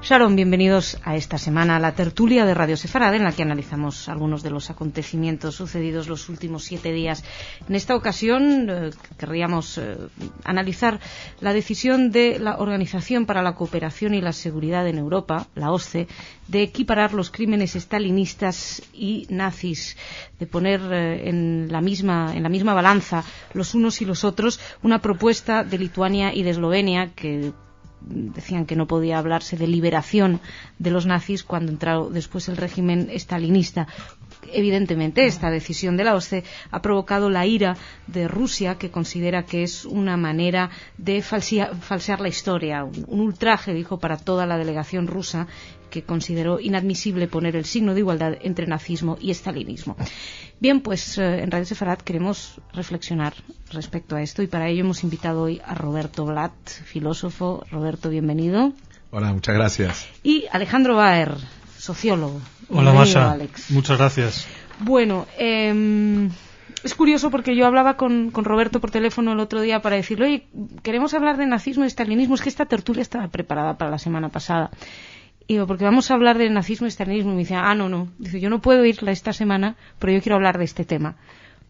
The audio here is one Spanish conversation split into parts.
Sharon, bienvenidos a esta semana a la tertulia de Radio Sefarad, en la que analizamos algunos de los acontecimientos sucedidos los últimos 7 días. En esta ocasión querríamos analizar la decisión de la Organización para la Cooperación y la Seguridad en Europa, la OSCE, de equiparar los crímenes estalinistas y nazis, de poner en la misma balanza los unos y los otros, una propuesta de Lituania y de Eslovenia que decían que no podía hablarse de liberación de los nazis cuando entró después el régimen estalinista. Evidentemente, esta decisión de la OSCE ha provocado la ira de Rusia, que considera que es una manera de falsear la historia, un ultraje, dijo, para toda la delegación rusa, que consideró inadmisible poner el signo de igualdad entre nazismo y estalinismo. Bien, pues en Radio Sefarad queremos reflexionar respecto a esto, y para ello hemos invitado hoy a Roberto Blatt, filósofo. Roberto, bienvenido. Hola, muchas gracias. Y Alejandro Baer, sociólogo. Hola, Masha. Alex. Muchas gracias. Bueno, es curioso porque yo hablaba con Roberto por teléfono el otro día para decirle, oye, queremos hablar de nazismo y estalinismo, es que esta tertulia estaba preparada para la semana pasada. Y digo, porque vamos a hablar de nazismo y estalinismo. Y me dice, no. Dice, yo no puedo ir esta semana, pero yo quiero hablar de este tema.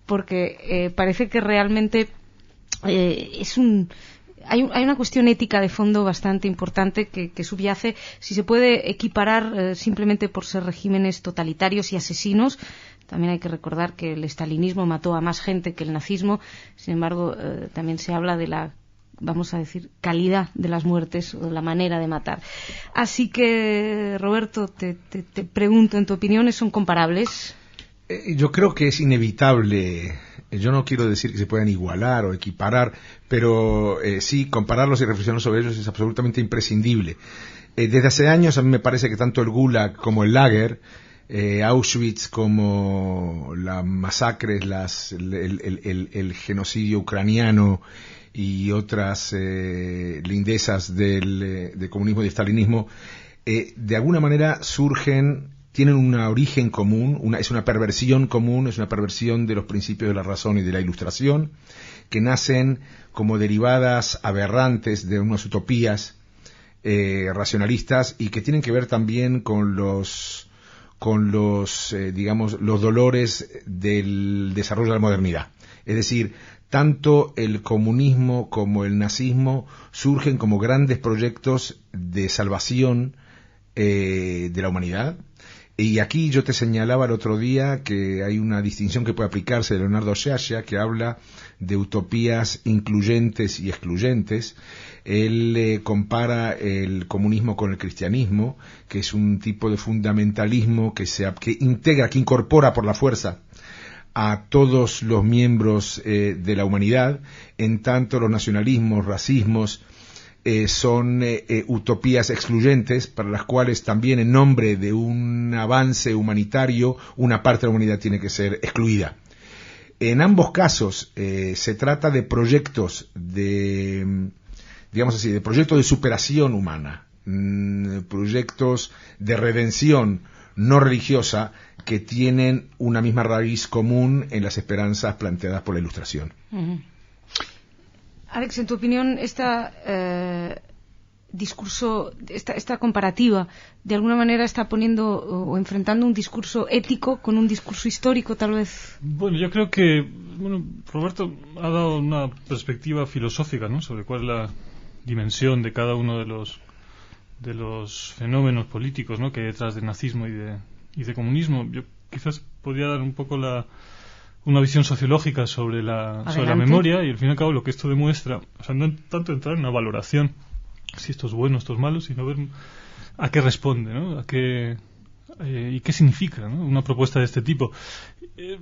Porque parece que realmente hay una cuestión ética de fondo bastante importante que subyace si se puede equiparar simplemente por ser regímenes totalitarios y asesinos. También hay que recordar que el estalinismo mató a más gente que el nazismo. Sin embargo, también se habla de la, vamos a decir, calidad de las muertes o la manera de matar. Así que, Roberto, te pregunto, ¿en tu opinión son comparables? Yo creo que es inevitable. Yo no quiero decir que se puedan igualar o equiparar, pero sí, compararlos y reflexionar sobre ellos es absolutamente imprescindible. Desde hace años a mí me parece que tanto el Gulag como el Lager, Auschwitz como las masacres, el genocidio ucraniano y otras lindezas del comunismo y estalinismo, de alguna manera tienen un origen común, es una perversión común, es una perversión de los principios de la razón y de la ilustración, que nacen como derivadas aberrantes de unas utopías racionalistas, y que tienen que ver también con los dolores del desarrollo de la modernidad. Es decir, tanto el comunismo como el nazismo surgen como grandes proyectos de salvación de la humanidad. Y aquí yo te señalaba el otro día que hay una distinción que puede aplicarse de Leonardo Sciascia, que habla de utopías incluyentes y excluyentes. Él compara el comunismo con el cristianismo, que es un tipo de fundamentalismo que integra, que incorpora por la fuerza a todos los miembros de la humanidad, en tanto los nacionalismos, racismos, son utopías excluyentes, para las cuales también, en nombre de un avance humanitario, una parte de la humanidad tiene que ser excluida. En ambos casos se trata de proyectos de proyectos de superación humana, proyectos de redención no religiosa, que tienen una misma raíz común en las esperanzas planteadas por la Ilustración. Uh-huh. Alex, en tu opinión, discurso, esta comparativa, de alguna manera está poniendo o enfrentando un discurso ético con un discurso histórico, tal vez. Bueno, yo creo que Roberto ha dado una perspectiva filosófica, ¿no?, sobre cuál es la dimensión de cada uno de los fenómenos políticos, ¿no?, que hay detrás del nazismo y de comunismo. Yo quizás podría dar un poco una visión sociológica sobre la memoria, y al fin y al cabo lo que esto demuestra, o sea, no tanto entrar en una valoración si esto es bueno, esto es malo, sino ver a qué responde, ¿no?, y qué significa, ¿no?, una propuesta de este tipo.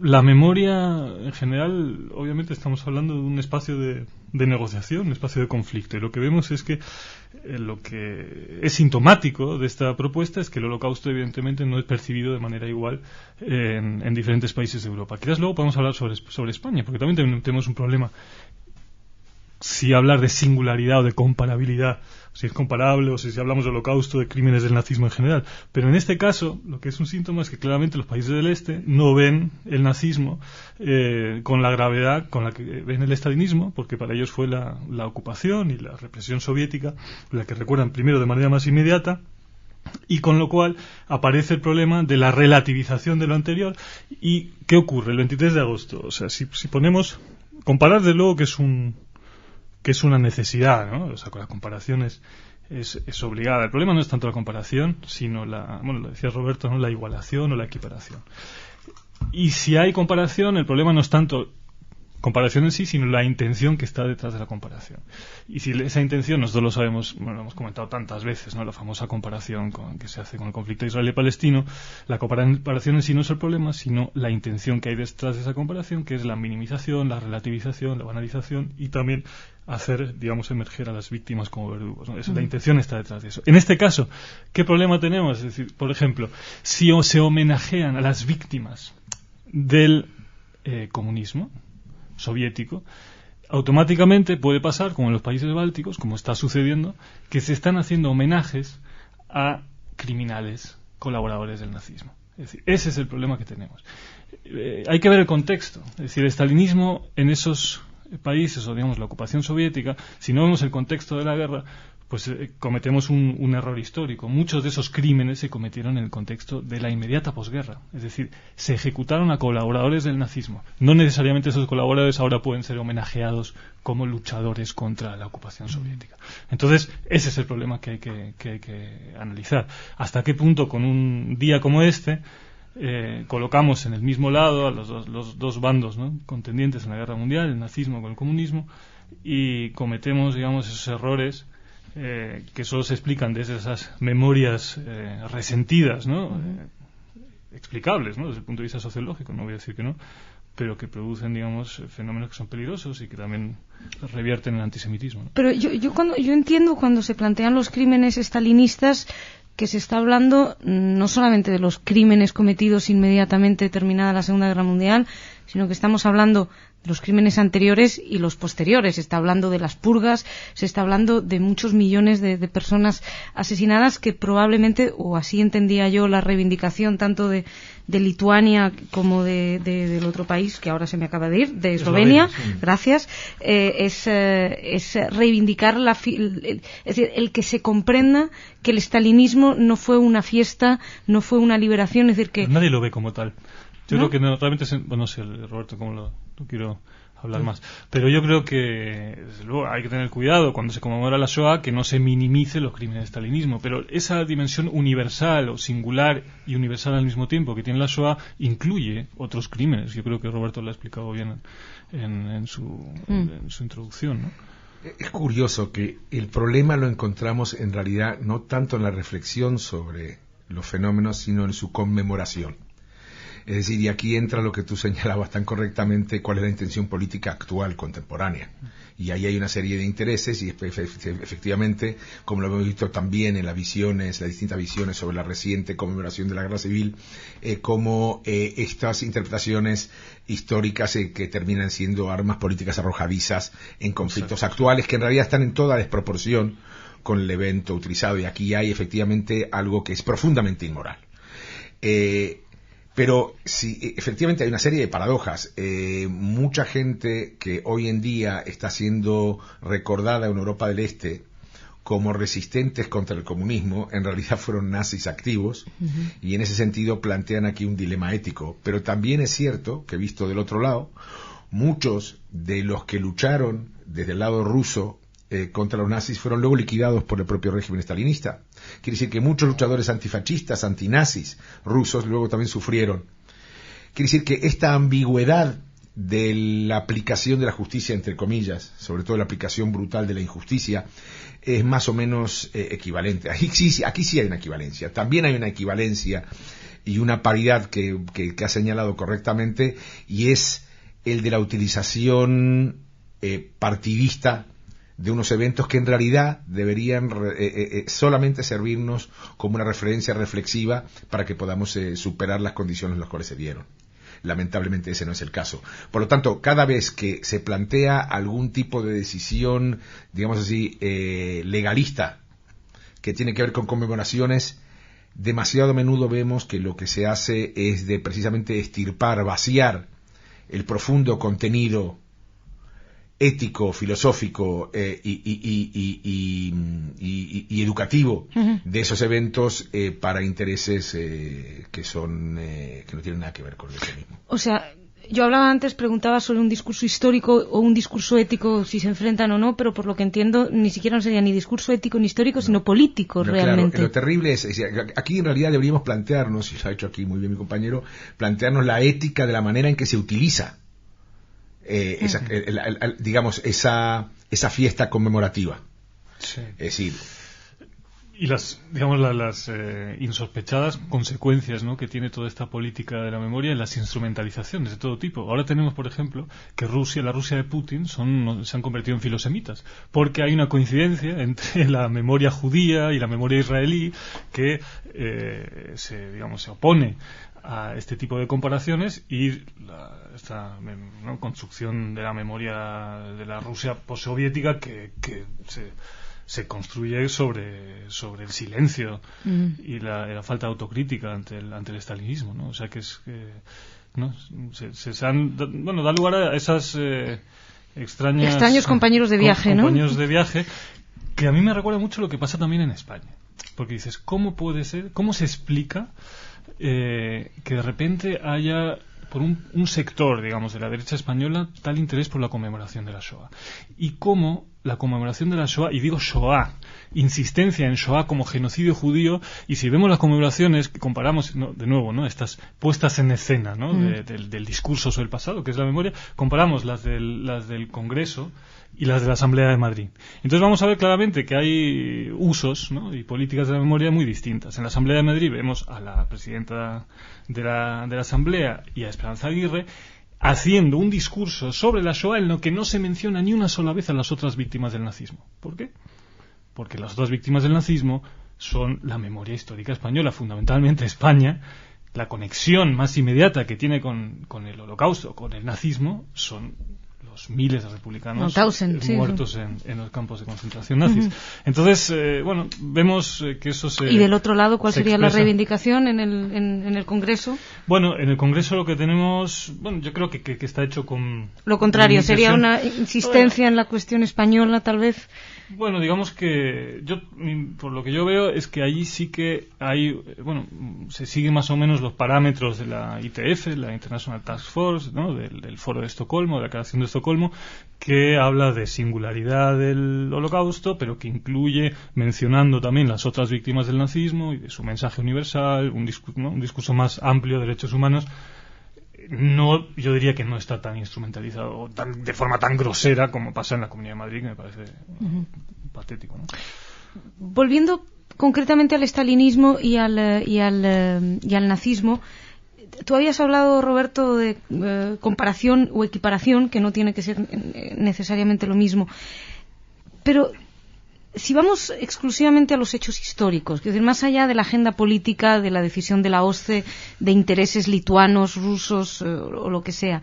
La memoria, en general, obviamente estamos hablando de un espacio de negociación, un espacio de conflicto, y lo que vemos es que lo que es sintomático de esta propuesta es que el Holocausto, evidentemente, no es percibido de manera igual en diferentes países de Europa. Quizás luego podemos hablar sobre España, porque también tenemos un problema. Si hablar de singularidad o de comparabilidad, si es comparable, o si hablamos del Holocausto, de crímenes del nazismo en general. Pero en este caso, lo que es un síntoma es que claramente los países del Este no ven el nazismo con la gravedad con la que ven el estalinismo, porque para ellos fue la ocupación y la represión soviética la que recuerdan primero de manera más inmediata, Y con lo cual aparece el problema de la relativización de lo anterior. ¿Y qué ocurre el 23 de agosto? O sea, si ponemos... Comparar, de luego, que es una necesidad, ¿no? O sea, con la comparación es obligada. El problema no es tanto la comparación, sino lo decía Roberto, ¿no? La igualación o la equiparación. Y si hay comparación, el problema no es tanto comparación en sí, sino la intención que está detrás de la comparación. Y si esa intención, nosotros lo sabemos, lo hemos comentado tantas veces, ¿no? La famosa comparación que se hace con el conflicto israelí-palestino, la comparación en sí no es el problema, sino la intención que hay detrás de esa comparación, que es la minimización, la relativización, la banalización y también hacer, digamos, emerger a las víctimas como verdugos, ¿no? La intención está detrás de eso. En este caso, ¿qué problema tenemos? Es decir, por ejemplo, si se homenajean a las víctimas del comunismo soviético, automáticamente puede pasar, como en los países bálticos, como está sucediendo, que se están haciendo homenajes a criminales colaboradores del nazismo. Es decir, ese es el problema que tenemos. Hay que ver el contexto. Es decir, el stalinismo en esos países, o digamos la ocupación soviética, si no vemos el contexto de la guerra, pues cometemos un error histórico. Muchos de esos crímenes se cometieron en el contexto de la inmediata posguerra. Es decir, se ejecutaron a colaboradores del nazismo. No necesariamente esos colaboradores ahora pueden ser homenajeados como luchadores contra la ocupación soviética. Entonces, ese es el problema que hay que analizar. ¿Hasta qué punto, con un día como este, colocamos en el mismo lado a los dos bandos, ¿no?, contendientes en la guerra mundial, el nazismo con el comunismo, y cometemos, digamos, esos errores que solo se explican desde esas memorias resentidas, ¿no? Explicables, ¿no?, desde el punto de vista sociológico, no voy a decir que no, pero que producen, digamos, fenómenos que son peligrosos y que también revierten en el antisemitismo, ¿no? Pero yo entiendo cuando se plantean los crímenes estalinistas que se está hablando no solamente de los crímenes cometidos inmediatamente terminada la Segunda Guerra Mundial, sino que estamos hablando de los crímenes anteriores y los posteriores. Se está hablando de las purgas, se está hablando de muchos millones de personas asesinadas que probablemente, o así entendía yo la reivindicación tanto de Lituania como del otro país, que ahora se me acaba de ir, de Eslovenia, sí. Gracias, es reivindicar es decir, el que se comprenda que el estalinismo no fue una fiesta, no fue una liberación, es decir que... Nadie lo ve como tal. Yo creo que no, realmente, no sé, Roberto, cómo no quiero hablar más, pero yo creo que desde luego hay que tener cuidado cuando se conmemora la Shoah, que no se minimice los crímenes de estalinismo, pero esa dimensión universal o singular y universal al mismo tiempo que tiene la Shoah incluye otros crímenes. Yo creo que Roberto lo ha explicado bien en su introducción, ¿no? Es curioso que el problema lo encontramos en realidad no tanto en la reflexión sobre los fenómenos, sino en su conmemoración. Es decir, y aquí entra lo que tú señalabas tan correctamente, cuál es la intención política actual, contemporánea. Y ahí hay una serie de intereses y efectivamente, como lo hemos visto también en las distintas visiones sobre la reciente conmemoración de la Guerra Civil, como estas interpretaciones históricas que terminan siendo armas políticas arrojadizas en conflictos actuales, que en realidad están en toda desproporción con el evento utilizado. Y aquí hay efectivamente algo que es profundamente inmoral. Pero sí, efectivamente hay una serie de paradojas. Mucha gente que hoy en día está siendo recordada en Europa del Este como resistentes contra el comunismo, en realidad fueron nazis activos, y en ese sentido plantean aquí un dilema ético. Pero también es cierto que, visto del otro lado, muchos de los que lucharon desde el lado ruso contra los nazis fueron luego liquidados por el propio régimen estalinista. Quiere decir que muchos luchadores antifascistas, antinazis rusos luego también sufrieron. Quiere decir que esta ambigüedad de la aplicación de la justicia, entre comillas, sobre todo la aplicación brutal de la injusticia, es más o menos equivalente. Aquí sí hay una equivalencia. También hay una equivalencia y una paridad que ha señalado correctamente, y es el de la utilización partidista de unos eventos que en realidad deberían solamente servirnos como una referencia reflexiva para que podamos superar las condiciones en las cuales se dieron. Lamentablemente ese no es el caso. Por lo tanto, cada vez que se plantea algún tipo de decisión, digamos así, legalista, que tiene que ver con conmemoraciones, demasiado a menudo vemos que lo que se hace es de precisamente extirpar, vaciar el profundo contenido ético, filosófico y educativo de esos eventos para intereses que no tienen nada que ver con eso mismo. O sea, yo hablaba antes, preguntaba sobre un discurso histórico o un discurso ético, si se enfrentan o no, pero por lo que entiendo ni siquiera no sería ni discurso ético ni histórico, sino político, realmente. Claro, lo terrible es, aquí en realidad deberíamos plantearnos, y lo ha hecho aquí muy bien mi compañero, plantearnos la ética de la manera en que se utiliza esa fiesta conmemorativa. Sí. Es decir, y las insospechadas consecuencias, ¿no?, que tiene toda esta política de la memoria en las instrumentalizaciones de todo tipo. Ahora tenemos, por ejemplo, que la Rusia de Putin se han convertido en filosemitas, porque hay una coincidencia entre la memoria judía y la memoria israelí que se opone a este tipo de comparaciones, y esta construcción de la memoria de la Rusia postsoviética que se construye sobre el silencio y la falta de autocrítica ante el estalinismo, ¿no? O sea que da lugar a esas extraños compañeros de viaje, ¿no? Compañeros de viaje, que a mí me recuerda mucho lo que pasa también en España, porque dices, ¿cómo puede ser, cómo se explica que de repente haya por un sector, digamos, de la derecha española tal interés por la conmemoración de la Shoah? Y cómo la conmemoración de la Shoah, y digo Shoah, insistencia en Shoah como genocidio judío, y si vemos las conmemoraciones que comparamos, de nuevo, ¿no?, estas puestas en escena, ¿no?, del discurso sobre el pasado, que es la memoria, comparamos las del Congreso y las de la Asamblea de Madrid. Entonces vamos a ver claramente que hay usos, ¿no?, y políticas de la memoria muy distintas. En la Asamblea de Madrid vemos a la presidenta de la Asamblea y a Esperanza Aguirre haciendo un discurso sobre la Shoah en lo que no se menciona ni una sola vez a las otras víctimas del nazismo. ¿Por qué? Porque las otras víctimas del nazismo son la memoria histórica española, fundamentalmente España. La conexión más inmediata que tiene con el Holocausto, con el nazismo, son los miles de republicanos muertos en los campos de concentración nazis. Entonces, vemos que eso se... ¿Y del otro lado cuál sería la reivindicación en el Congreso? Bueno, en el Congreso lo que tenemos, yo creo que está hecho con... Lo contrario, sería una insistencia en la cuestión española, tal vez. Bueno, digamos que por lo que yo veo es que allí sí que hay, se siguen más o menos los parámetros de la ITF, la International Task Force, ¿no?, del Foro de Estocolmo, de la Declaración de Estocolmo, que habla de singularidad del Holocausto, pero que incluye mencionando también las otras víctimas del nazismo y de su mensaje universal, un discurso más amplio de derechos humanos. Yo diría que no está tan instrumentalizado de forma tan grosera como pasa en la Comunidad de Madrid, que me parece patético, ¿no? Volviendo concretamente al estalinismo y al nazismo, tú habías hablado, Roberto, de comparación o equiparación, que no tiene que ser necesariamente lo mismo, pero si vamos exclusivamente a los hechos históricos, es decir, más allá de la agenda política, de la decisión de la OSCE, de intereses lituanos, rusos o lo que sea,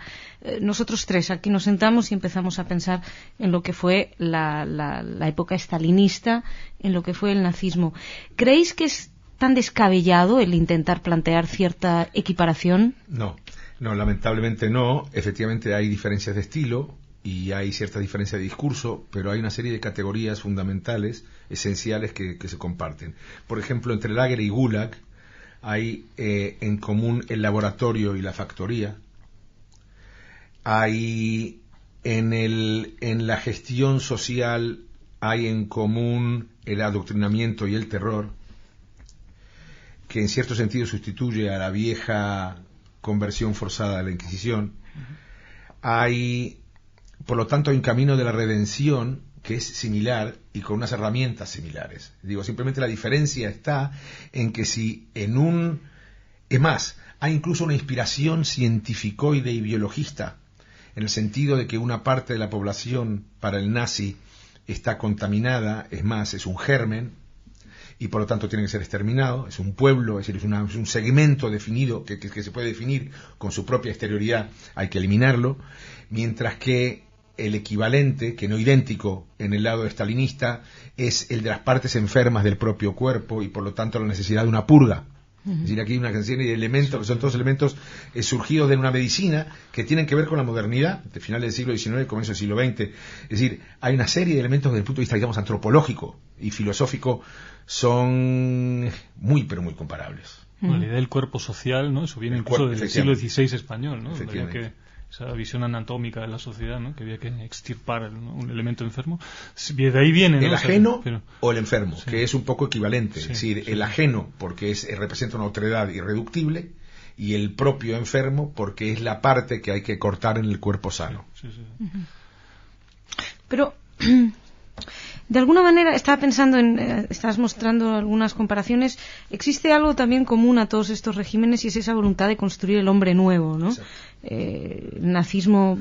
nosotros tres aquí nos sentamos y empezamos a pensar en lo que fue la época estalinista, en lo que fue el nazismo. ¿Creéis que es tan descabellado el intentar plantear cierta equiparación? No, lamentablemente no. Efectivamente hay diferencias de estilo y hay cierta diferencia de discurso, pero hay una serie de categorías fundamentales, esenciales, que se comparten. Por ejemplo, entre Lager y Gulag hay en común el laboratorio y la factoría. Hay en la gestión social hay en común el adoctrinamiento y el terror, que en cierto sentido sustituye a la vieja conversión forzada de la Inquisición. Por lo tanto, hay un camino de la redención que es similar y con unas herramientas similares. Simplemente la diferencia está en que es más, hay incluso una inspiración cientificoide y biologista, en el sentido de que una parte de la población para el nazi está contaminada, es más, es un germen, y por lo tanto tiene que ser exterminado, es un pueblo, es decir, es un segmento definido que se puede definir con su propia exterioridad, hay que eliminarlo, mientras que el equivalente, que no idéntico en el lado estalinista, es el de las partes enfermas del propio cuerpo y por lo tanto la necesidad de una purga. Es decir, aquí hay una serie de elementos que son todos elementos surgidos de una medicina que tienen que ver con la modernidad, de finales del siglo XIX y comienzo del siglo XX. Es decir, hay una serie de elementos desde el punto de vista, digamos, antropológico y filosófico, son muy, pero muy comparables. La idea del cuerpo social, ¿no? Eso viene incluso del siglo XVI español, ¿no? Esa visión anatómica de la sociedad, ¿no? Que había que extirpar, ¿no? Un elemento enfermo. De ahí viene, ¿no? El ajeno o el enfermo, sí, que es un poco equivalente. Sí, es decir, sí, el ajeno porque representa una otredad irreductible, y el propio enfermo porque es la parte que hay que cortar en el cuerpo sano. Sí. Pero de alguna manera, estaba pensando estás mostrando algunas comparaciones, existe algo también común a todos estos regímenes, y es esa voluntad de construir el hombre nuevo, ¿no? El nazismo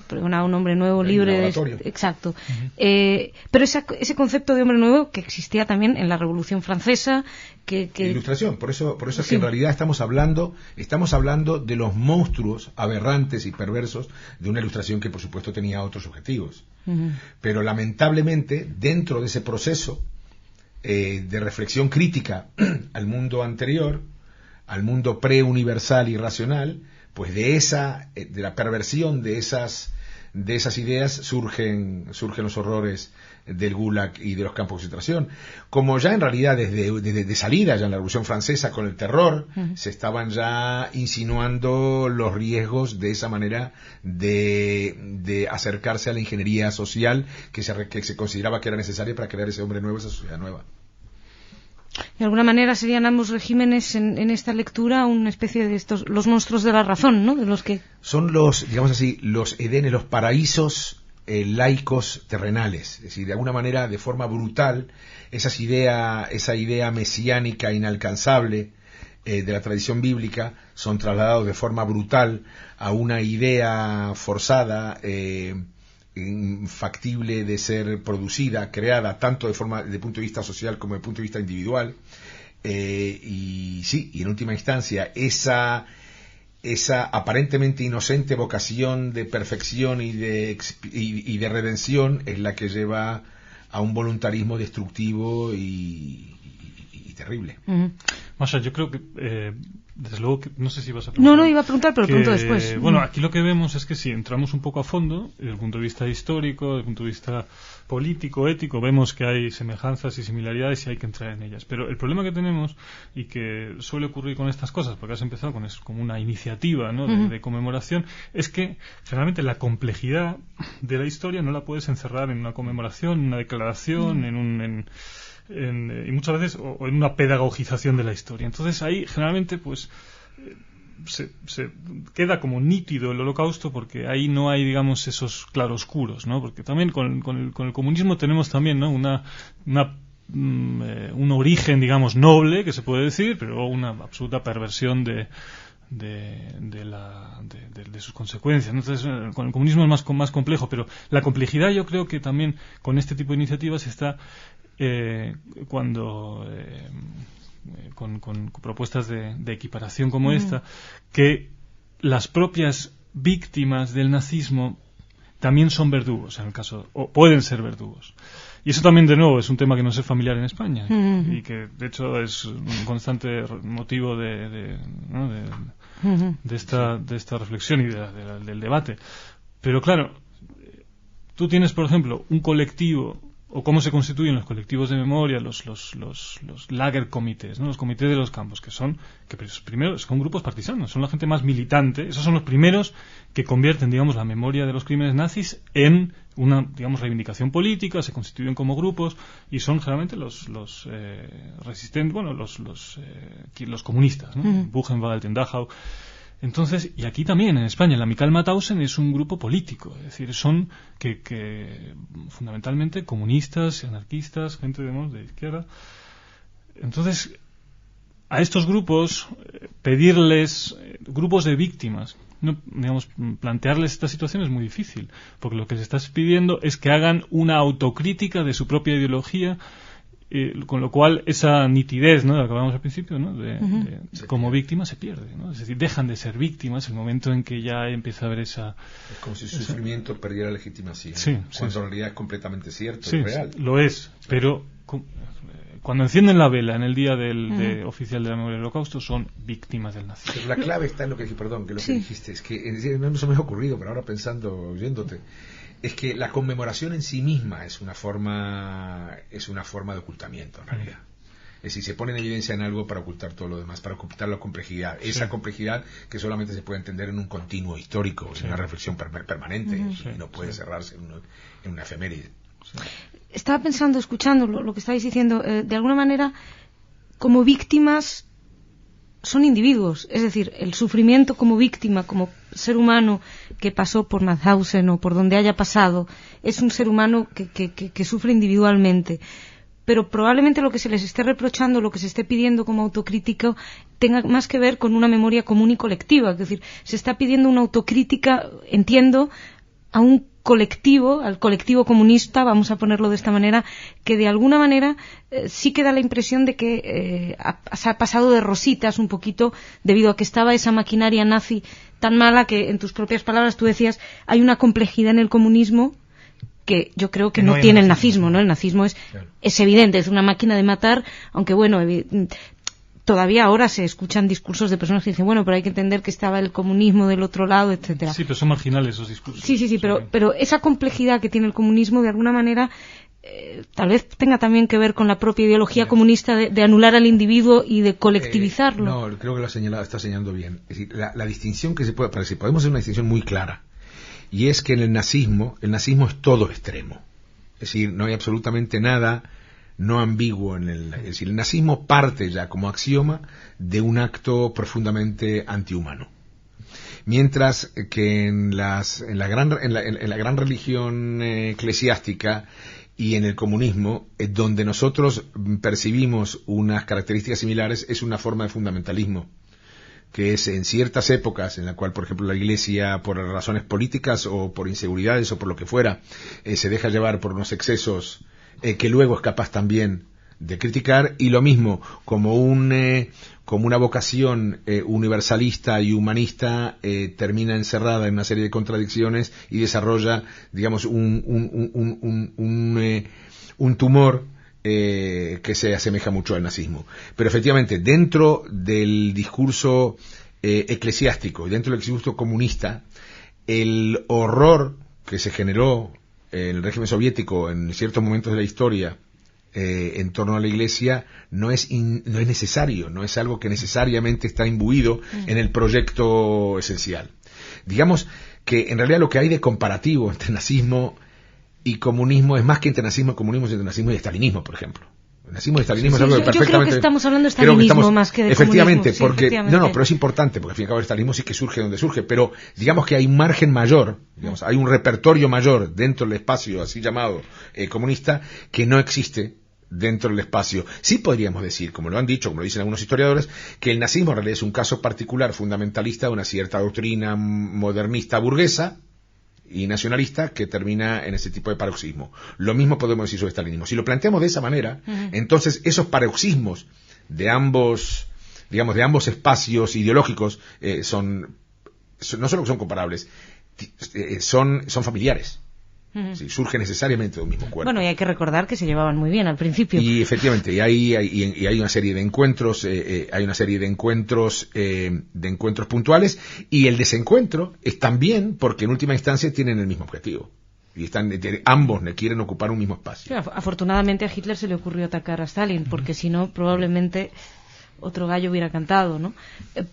pregonaba un hombre nuevo, libre exacto. Pero ese concepto de hombre nuevo que existía también en la Revolución Francesa, Ilustración, por eso es que en realidad estamos hablando de los monstruos aberrantes y perversos de una Ilustración que por supuesto tenía otros objetivos. Pero lamentablemente dentro de ese proceso de reflexión crítica al mundo anterior, al mundo preuniversal y racional, pues de la perversión de esas ideas surgen los horrores del Gulag y de los campos de concentración. Como ya en realidad desde salida, ya en la Revolución Francesa con el terror, se estaban ya insinuando los riesgos de esa manera de acercarse a la ingeniería social que se consideraba que era necesaria para crear ese hombre nuevo, esa sociedad nueva. De alguna manera serían ambos regímenes en esta lectura una especie de los monstruos de la razón, ¿no? De los que son los edenes, los paraísos laicos terrenales. Es decir, de alguna manera, de forma brutal, esa idea mesiánica inalcanzable de la tradición bíblica son trasladados de forma brutal a una idea forzada, factible de ser producida, creada, tanto de punto de vista social como de punto de vista individual, y en última instancia esa aparentemente inocente vocación de perfección y de redención es la que lleva a un voluntarismo destructivo y terrible. Masha, yo creo que desde luego que, no sé si vas a preguntar. No, iba a preguntar, pero pregunto después. Bueno, aquí lo que vemos es que si entramos un poco a fondo, desde el punto de vista histórico, desde el punto de vista político, ético, vemos que hay semejanzas y similaridades y hay que entrar en ellas. Pero el problema que tenemos, y que suele ocurrir con estas cosas, porque has empezado como una iniciativa, ¿no? de conmemoración, es que generalmente la complejidad de la historia no la puedes encerrar en una conmemoración, en una declaración, y muchas veces o en una pedagogización de la historia. Entonces ahí generalmente pues se queda como nítido el Holocausto, porque ahí no hay, digamos, esos claroscuros, ¿no? Porque también con el comunismo tenemos también, ¿no? un origen, digamos, noble, que se puede decir, pero una absoluta perversión de sus consecuencias. Entonces, con el comunismo es más complejo, pero la complejidad, yo creo que también con este tipo de iniciativas está cuando con propuestas de equiparación como esta, que las propias víctimas del nazismo también son verdugos, en el caso, o pueden ser verdugos. Y eso también, de nuevo, es un tema que no es familiar en España, y que de hecho es un constante motivo de esta reflexión y del debate. Pero claro, tú tienes, por ejemplo, un colectivo, o cómo se constituyen los colectivos de memoria, los Lagerkomités, ¿no? Los comités de los campos, que primero son grupos partisanos, son la gente más militante. Esos son los primeros que convierten, digamos, la memoria de los crímenes nazis en una, digamos, reivindicación política, se constituyen como grupos y son generalmente los resistentes, bueno, los comunistas, ¿no? Buchenwald, en Dachau. Entonces, y aquí también en España, la Michael Mauthausen es un grupo político, es decir, son que fundamentalmente comunistas, anarquistas, gente de izquierda. Entonces, a estos grupos pedirles grupos de víctimas, no, digamos, plantearles esta situación es muy difícil, porque lo que se está pidiendo es que hagan una autocrítica de su propia ideología. Con lo cual esa nitidez, ¿no?, de la que hablábamos al principio, ¿no?, como víctima se pierde, ¿no? Es decir, dejan de ser víctimas el momento en que ya empieza a haber esa... Es como si su sufrimiento perdiera legitimación, sí, cuando en realidad es completamente cierto y real. Lo es, pero cuando encienden la vela en el día oficial de la memoria del Holocausto, son víctimas del nazismo. Pero la clave está en lo que dijiste, es que no se me ha ocurrido, pero ahora pensando, oyéndote, es que la conmemoración en sí misma es una forma de ocultamiento, en realidad. Es decir, se pone en evidencia en algo para ocultar todo lo demás, para ocultar la complejidad. Esa complejidad que solamente se puede entender en un continuo histórico, en una reflexión permanente, y no puede cerrarse en una efeméride. Sí. Estaba pensando, escuchando lo que estáis diciendo, de alguna manera, como víctimas son individuos, es decir, el sufrimiento como víctima, como ser humano que pasó por Mauthausen o por donde haya pasado, es un ser humano que sufre individualmente. Pero probablemente lo que se les esté reprochando, lo que se esté pidiendo como autocrítica, tenga más que ver con una memoria común y colectiva. Es decir, se está pidiendo una autocrítica, entiendo, a un colectivo, al colectivo comunista, vamos a ponerlo de esta manera, que de alguna manera sí que da la impresión de que se ha pasado de rositas un poquito debido a que estaba esa maquinaria nazi tan mala que, en tus propias palabras, tú decías, hay una complejidad en el comunismo que yo creo que no tiene el nazismo, ¿no? El nazismo es evidente, es una máquina de matar, aunque bueno, todavía ahora se escuchan discursos de personas que dicen, bueno, pero hay que entender que estaba el comunismo del otro lado, etcétera. Sí, pero son marginales esos discursos. Sí, pero esa complejidad que tiene el comunismo, de alguna manera, tal vez tenga también que ver con la propia ideología comunista de anular al individuo y de colectivizarlo. No, creo que lo está señalando bien. Es decir, la distinción que se puede hacer, podemos hacer una distinción muy clara. Y es que en el nazismo es todo extremo. Es decir, no hay absolutamente nada no ambiguo es decir, el nazismo parte ya como axioma de un acto profundamente antihumano. Mientras que en la gran religión eclesiástica y en el comunismo, donde nosotros percibimos unas características similares, es una forma de fundamentalismo, que es en ciertas épocas en la cual, por ejemplo, la Iglesia, por razones políticas o por inseguridades o por lo que fuera, se deja llevar por unos excesos que luego es capaz también de criticar, y lo mismo como una vocación universalista y humanista termina encerrada en una serie de contradicciones y desarrolla, digamos, un tumor que se asemeja mucho al nazismo. Pero efectivamente, dentro del discurso eclesiástico y dentro del discurso comunista, el horror que se generó en el régimen soviético en ciertos momentos de la historia en torno a la Iglesia no es necesario, no es algo que necesariamente está imbuido en el proyecto esencial. Digamos que en realidad lo que hay de comparativo entre nazismo y comunismo es más que entre nazismo y comunismo, es entre nazismo y estalinismo, por ejemplo. El nazismo y el estalinismo es algo que perfectamente... Yo creo que estamos hablando de estalinismo más que de efectivamente, comunismo. Porque, no, pero es importante, porque al fin y al cabo el estalinismo sí que surge donde surge, pero digamos que hay un margen mayor, digamos, hay un repertorio mayor dentro del espacio así llamado comunista que no existe dentro del espacio. Sí podríamos decir, como lo han dicho, como lo dicen algunos historiadores, que el nazismo en realidad es un caso particular fundamentalista de una cierta doctrina modernista burguesa y nacionalista que termina en ese tipo de paroxismo. Lo mismo podemos decir sobre el estalinismo. Si lo planteamos de esa manera, entonces esos paroxismos de ambos espacios ideológicos no solo que son comparables, son familiares. Sí, surge necesariamente de un mismo cuerpo. Bueno, y hay que recordar que se llevaban muy bien al principio. Y efectivamente, y hay una serie de encuentros, de encuentros puntuales, y el desencuentro es también porque en última instancia tienen el mismo objetivo. Y ambos quieren ocupar un mismo espacio. Sí, afortunadamente a Hitler se le ocurrió atacar a Stalin, porque si no, probablemente otro gallo hubiera cantado, ¿no?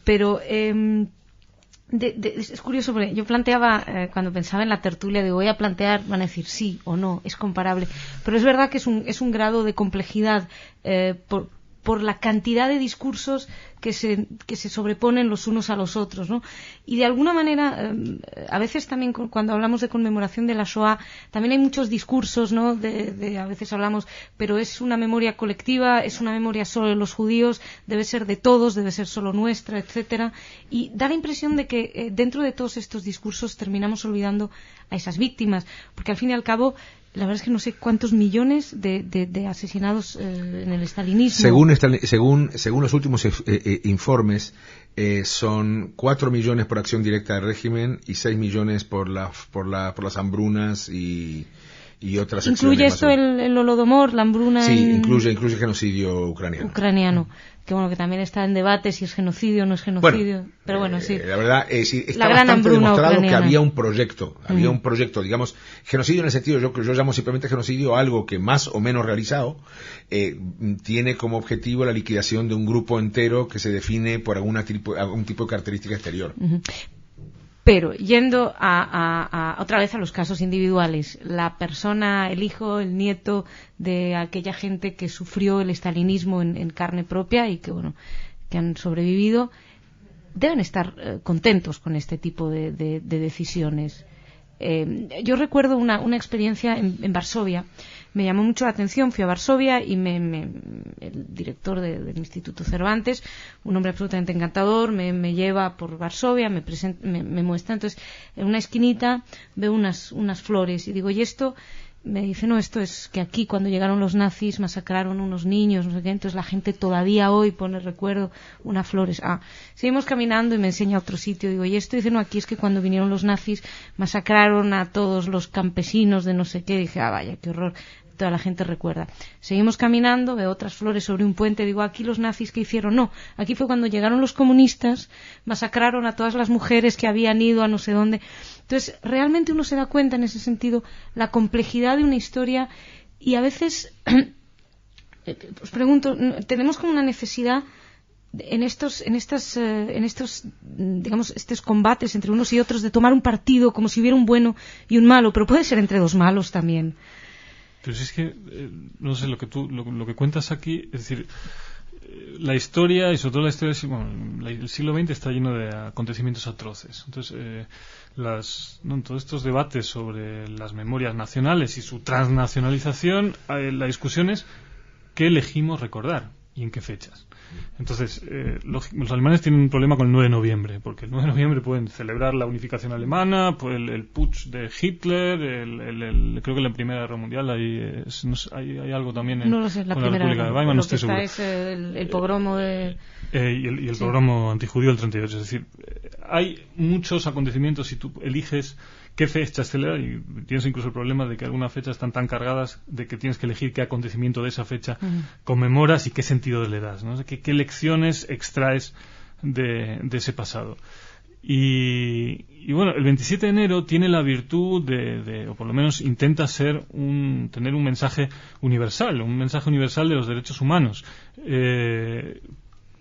Pero es curioso, porque yo planteaba, cuando pensaba en la tertulia, de voy a plantear, van a decir sí o no, es comparable. Pero es verdad que es un grado de complejidad por la cantidad de discursos que se sobreponen los unos a los otros, ¿no? Y de alguna manera, a veces también cuando hablamos de conmemoración de la Shoah, también hay muchos discursos, ¿no? A veces hablamos, pero es una memoria colectiva, es una memoria solo de los judíos, debe ser de todos, debe ser solo nuestra, etcétera. Y da la impresión de que dentro de todos estos discursos terminamos olvidando a esas víctimas, porque al fin y al cabo, la verdad es que no sé cuántos millones de asesinados en el estalinismo. Según los últimos informes, son 4 millones por acción directa del régimen y 6 millones por las hambrunas y y otras ¿Incluye acciones. esto el Holodomor, la hambruna? Sí, incluye genocidio ucraniano. Que bueno, que también está en debate si es genocidio o no es genocidio. Pero bueno, sí. La verdad, está la gran bastante demostrado ucraniana. que había un proyecto, digamos, genocidio en el sentido, yo llamo simplemente genocidio algo que más o menos realizado, tiene como objetivo la liquidación de un grupo entero que se define por algún tipo de característica exterior. Pero, yendo a otra vez a los casos individuales, la persona, el hijo, el nieto de aquella gente que sufrió el estalinismo en carne propia y que, bueno, que han sobrevivido, deben estar contentos con este tipo de decisiones. Yo recuerdo una experiencia en Varsovia. Me llamó mucho la atención, fui a Varsovia y el director del Instituto Cervantes, un hombre absolutamente encantador, me lleva por Varsovia, me muestra. Entonces, en una esquinita veo unas flores y digo, ¿y esto? Me dice, no, esto es que aquí cuando llegaron los nazis masacraron unos niños, no sé qué, entonces la gente todavía hoy pone recuerdo, unas flores. Seguimos caminando y me enseña otro sitio, digo, ¿y esto? Dice, no, aquí es que cuando vinieron los nazis masacraron a todos los campesinos de no sé qué. Dije, vaya, qué horror, toda la gente recuerda. Seguimos caminando, veo otras flores sobre un puente, digo, aquí los nazis, ¿qué hicieron? No, aquí fue cuando llegaron los comunistas, masacraron a todas las mujeres que habían ido a no sé dónde. Entonces, realmente uno se da cuenta en ese sentido la complejidad de una historia y a veces, os pregunto, tenemos como una necesidad en estos digamos, estos combates entre unos y otros de tomar un partido como si hubiera un bueno y un malo, pero puede ser entre dos malos también. Pero si es que, no sé, lo que cuentas aquí, es decir, la historia, y sobre todo la historia, el siglo XX está lleno de acontecimientos atroces. Entonces, todos estos debates sobre las memorias nacionales y su transnacionalización, la discusión es qué elegimos recordar y en qué fechas. Entonces, los alemanes tienen un problema con el 9 de noviembre, porque el 9 de noviembre pueden celebrar la unificación alemana, pues el putsch de Hitler, creo que en la Primera Guerra Mundial hay algo también no lo sé, con la República de Weimar, no estoy seguro. Es el pogromo de... y el pogromo antijudío del 38, es decir, hay muchos acontecimientos y tú eliges qué fechas celebrar y tienes incluso el problema de que algunas fechas están tan cargadas de que tienes que elegir qué acontecimiento de esa fecha conmemoras y qué sentido le das, ¿no? ¿Qué lecciones extraes de ese pasado? Y bueno, el 27 de enero tiene la virtud o por lo menos intenta tener un mensaje universal de los derechos humanos.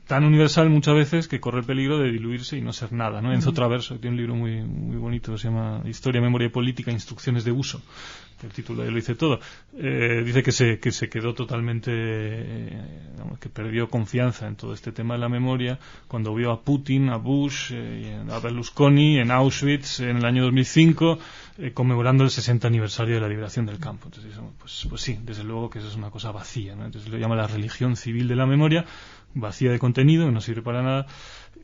Tan universal muchas veces que corre el peligro de diluirse y no ser nada, ¿no? Enzo Traverso tiene un libro muy, muy bonito que se llama Historia, Memoria y Política, Instrucciones de Uso. El título ahí lo dice todo. Dice que se quedó totalmente, que perdió confianza en todo este tema de la memoria cuando vio a Putin, a Bush, a Berlusconi en Auschwitz en el año 2005 conmemorando el 60 aniversario de la liberación del campo. Entonces, pues sí, desde luego que eso es una cosa vacía, ¿no? Entonces lo llama la religión civil de la memoria, vacía de contenido, que no sirve para nada.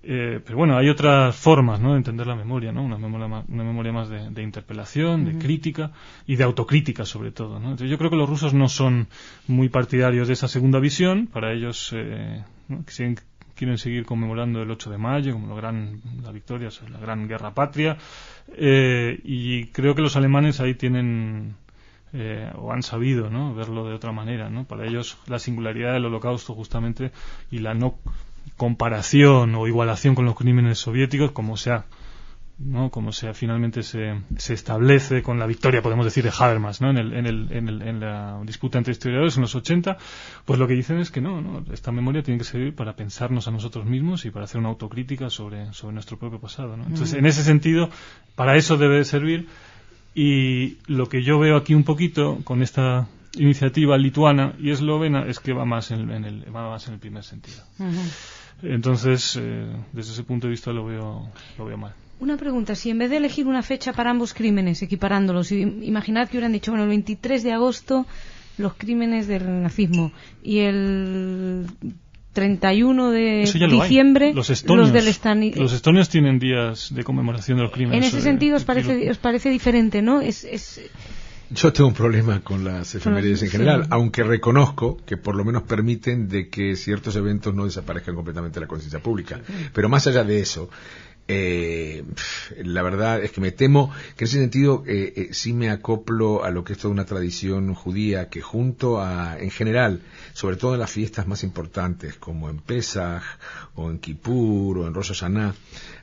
Pero bueno, hay otras formas, ¿no?, de entender la memoria, ¿no? Una memoria más de interpelación, de crítica y de autocrítica sobre todo, ¿no? Entonces yo creo que los rusos no son muy partidarios de esa segunda visión. Para ellos, ¿no?, quieren seguir conmemorando el 8 de mayo como la victoria, o sea, la gran guerra patria, y creo que los alemanes ahí tienen o han sabido, ¿no?, verlo de otra manera, ¿no? Para ellos la singularidad del Holocausto justamente y la no comparación o igualación con los crímenes soviéticos, como sea finalmente se establece con la victoria, podemos decir, de Habermas, ¿no?, en la disputa entre historiadores en los 80, pues lo que dicen es que no, esta memoria tiene que servir para pensarnos a nosotros mismos y para hacer una autocrítica sobre nuestro propio pasado, ¿no? Entonces, en ese sentido, para eso debe de servir. Y lo que yo veo aquí un poquito con esta iniciativa lituana y eslovena es que va más en el primer sentido. Entonces, desde ese punto de vista lo veo mal. Una pregunta, si en vez de elegir una fecha para ambos crímenes, equiparándolos, imaginad que hubieran dicho, bueno, el 23 de agosto los crímenes del nazismo y el 31 de diciembre los del estalinismo. Los estonios tienen días de conmemoración de los crímenes. En ese sentido os parece diferente, ¿no? Yo tengo un problema con las efemérides en general, aunque reconozco que por lo menos permiten de que ciertos eventos no desaparezcan completamente de la conciencia pública. Pero más allá de eso, La verdad es que me temo que en ese sentido sí me acoplo a lo que es toda una tradición judía que junto a, en general, sobre todo en las fiestas más importantes como en Pesaj o en Kippur o en Rosh Hashanah,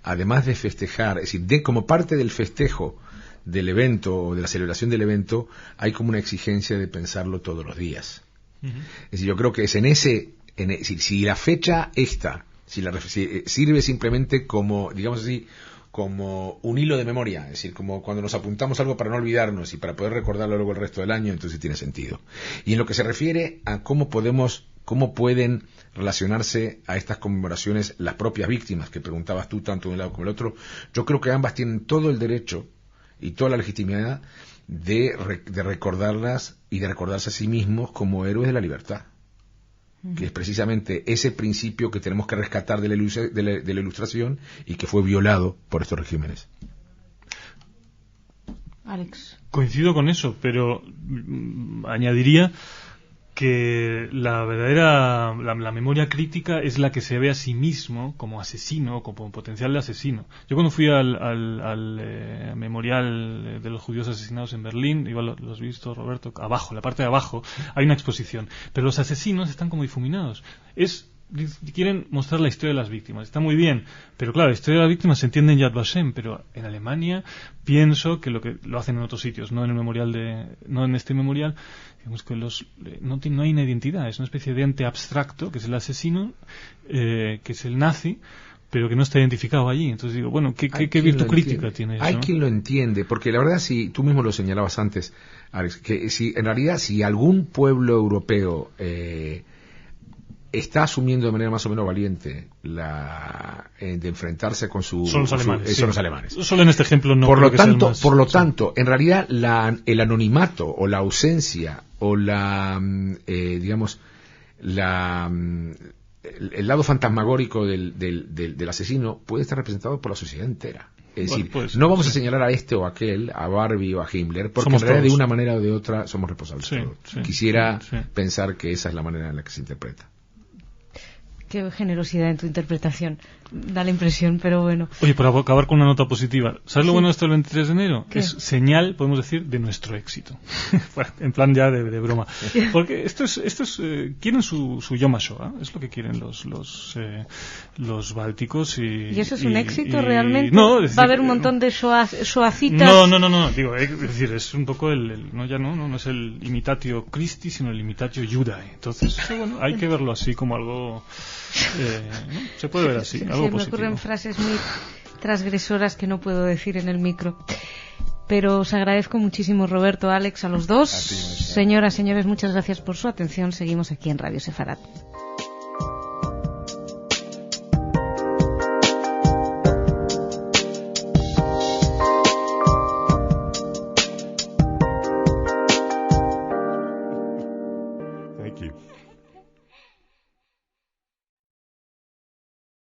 además de festejar, es decir, como parte del festejo del evento o de la celebración del evento, hay como una exigencia de pensarlo todos los días. Es decir, yo creo que es si la fecha esta si sirve simplemente como, digamos así, como un hilo de memoria, es decir, como cuando nos apuntamos algo para no olvidarnos y para poder recordarlo luego el resto del año, entonces tiene sentido. Y en lo que se refiere a cómo pueden relacionarse a estas conmemoraciones las propias víctimas, que preguntabas tú tanto de un lado como del otro, yo creo que ambas tienen todo el derecho y toda la legitimidad de recordarlas y de recordarse a sí mismos como héroes de la libertad, que es precisamente ese principio que tenemos que rescatar de la Ilustración y que fue violado por estos regímenes. Alex. Coincido con eso, pero añadiría que la verdadera la memoria crítica es la que se ve a sí mismo como asesino, como potencial de asesino. Yo cuando fui al memorial de los judíos asesinados en Berlín, igual lo has visto, Roberto, abajo, la parte de abajo hay una exposición, pero los asesinos están como difuminados. Quieren mostrar la historia de las víctimas, está muy bien, pero claro, la historia de las víctimas se entiende en Yad Vashem, pero en Alemania pienso que lo hacen en otros sitios, no en este memorial, digamos que no hay una identidad, es una especie de ente abstracto que es el asesino, que es el nazi, pero que no está identificado allí. Entonces digo, bueno, ¿qué virtud crítica tiene eso? Hay quien lo entiende, porque la verdad, si tú mismo lo señalabas antes, Alex, que en realidad si algún pueblo europeo está asumiendo de manera más o menos valiente de enfrentarse con son los alemanes. Solo en este ejemplo no. Por lo tanto, en realidad el anonimato o la ausencia o el lado fantasmagórico del asesino puede estar representado por la sociedad entera. Es decir, no vamos a señalar a este o a aquel, a Barbie o a Himmler, porque en realidad de una manera o de otra somos responsables todos. Quisiera pensar que esa es la manera en la que se interpreta. Qué generosidad en tu interpretación. Da la impresión, pero bueno. Oye, para acabar con una nota positiva, ¿sabes lo bueno de esto del 23 de enero? ¿Qué? Es señal, podemos decir, de nuestro éxito. Bueno, en plan ya de broma. Porque estos quieren su Yom HaShoah, es lo que quieren los bálticos. ¿Y eso es un éxito realmente? No, ¿va a haber un montón de shoacitas? No. Digo, es decir, es un poco no es el imitatio Christi, sino el imitatio Judae. Entonces, bueno, hay que verlo así como algo. ¿No? Se puede ver así, algo positivo. Me ocurren frases muy transgresoras que no puedo decir en el micro. Pero os agradezco muchísimo, Roberto, Alex, a los dos. Señoras, señores, muchas gracias por su atención. Seguimos aquí en Radio Sefarad. Thank you.